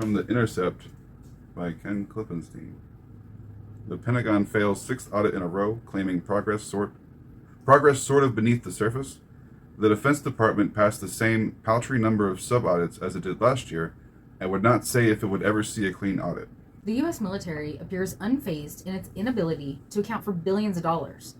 from The Intercept by Ken Klippenstein. The Pentagon fails sixth audit in a row, claiming progress sort of beneath the surface. The Defense Department passed the same paltry number of sub-audits as it did last year, and would not say if it would ever see a clean audit. The U.S. military appears unfazed in its inability to account for billions of dollars.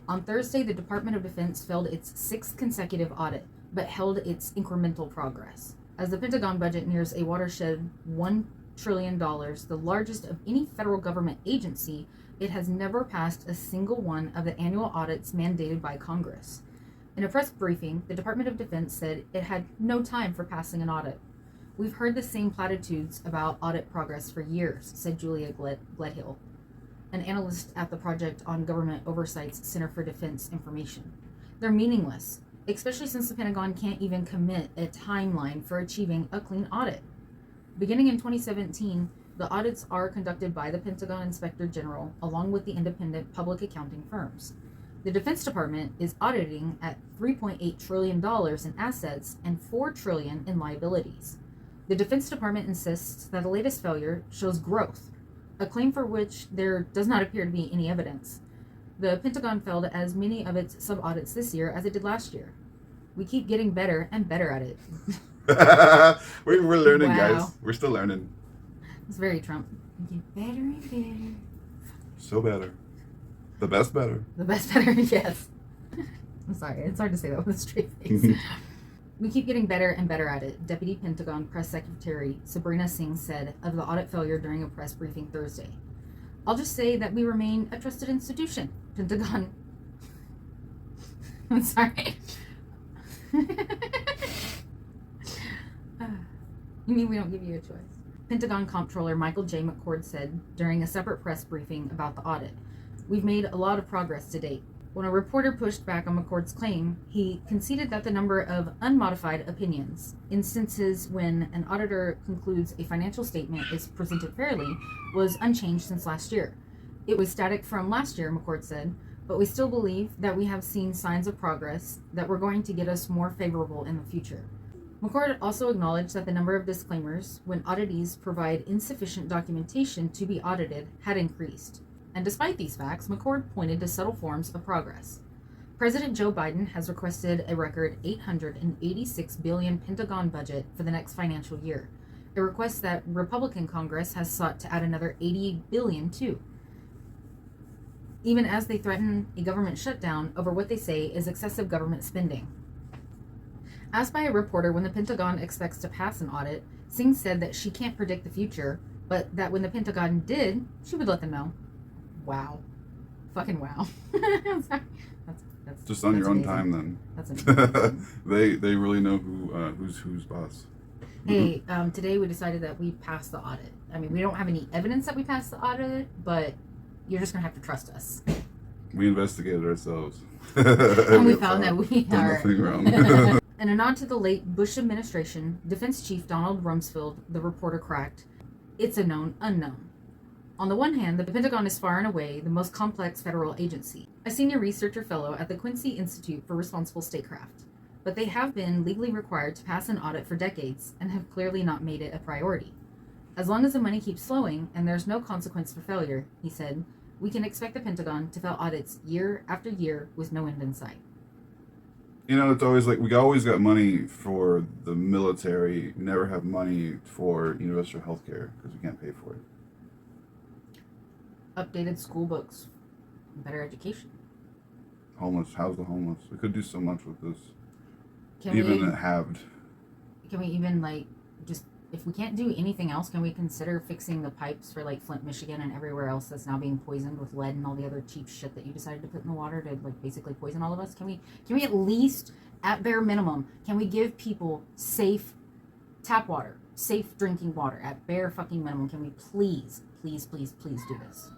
On Thursday, the Department of Defense failed its sixth consecutive audit, but held its incremental progress. As the Pentagon budget nears a watershed $1 trillion, the largest of any federal government agency, it has never passed a single one of the annual audits mandated by Congress. In a press briefing, the Department of Defense said it had no time for passing an audit. We've heard the same platitudes about audit progress for years, said Julia Gledhill, an analyst at the Project on Government Oversight's Center for Defense Information. They're meaningless, especially since the Pentagon can't even commit a timeline for achieving a clean audit. Beginning in 2017, the audits are conducted by the Pentagon Inspector General along with the independent public accounting firms. The Defense Department is auditing at $3.8 trillion in assets and $4 trillion in liabilities. The Defense Department insists that the latest failure shows growth, a claim for which there does not appear to be any evidence. The Pentagon failed as many of its sub-audits this year as it did last year. We keep getting better and better at it. We're learning, Wow. guys. We're still learning. It's very Trump. We get better and better. So better. The best better. The best better, yes. I'm sorry, it's hard to say that with a straight face. We keep getting better and better at it, Deputy Pentagon Press Secretary Sabrina Singh said of the audit failure during a press briefing Thursday. I'll just say that we remain a trusted institution. Pentagon... I'm sorry. You mean we don't give you a choice? Pentagon Comptroller Michael J. McCord said during a separate press briefing about the audit, "We've made a lot of progress to date." When a reporter pushed back on McCord's claim, he conceded that the number of unmodified opinions, instances when an auditor concludes a financial statement is presented fairly, was unchanged since last year. It was static from last year, McCord said, but we still believe that we have seen signs of progress that were going to get us more favorable in the future. McCord also acknowledged that the number of disclaimers when auditees provide insufficient documentation to be audited had increased. And despite these facts, McCord pointed to subtle forms of progress. President Joe Biden has requested a record $886 billion Pentagon budget for the next financial year, a request that Republican Congress has sought to add another $88 billion to, even as they threaten a government shutdown over what they say is excessive government spending. Asked by a reporter when the Pentagon expects to pass an audit, Singh said that she can't predict the future, but that when the Pentagon did, she would let them know. Wow. Fucking wow. I'm sorry. That's Just on your own amazing. time, then. That's amazing. They really know who's boss. Hey, today we decided that we passed the audit. I mean, we don't have any evidence that we passed the audit, but you're just going to have to trust us. We investigated ourselves. And we found that we done are... nothing wrong. In a nod to the late Bush administration, Defense Chief Donald Rumsfeld, the reporter cracked, "It's a known unknown. On the one hand, the Pentagon is far and away the most complex federal agency, a senior researcher fellow at the Quincy Institute for Responsible Statecraft. But they have been legally required to pass an audit for decades and have clearly not made it a priority. As long as the money keeps flowing and there's no consequence for failure," he said, "we can expect the Pentagon to fail audits year after year with no end in sight." You know, it's always like we always got money for the military, never have money for universal health care because we can't pay for it. Updated school books, better education. Homeless, how's the homeless? We could do so much with this. Can Even we halved. just, if we can't do anything else, can we consider fixing the pipes for like Flint, Michigan and everywhere else that's now being poisoned with lead and all the other cheap shit that you decided to put in the water to like basically poison all of us? Can we at least, at bare minimum, can we give people safe tap water, safe drinking water at bare fucking minimum? Can we please do this?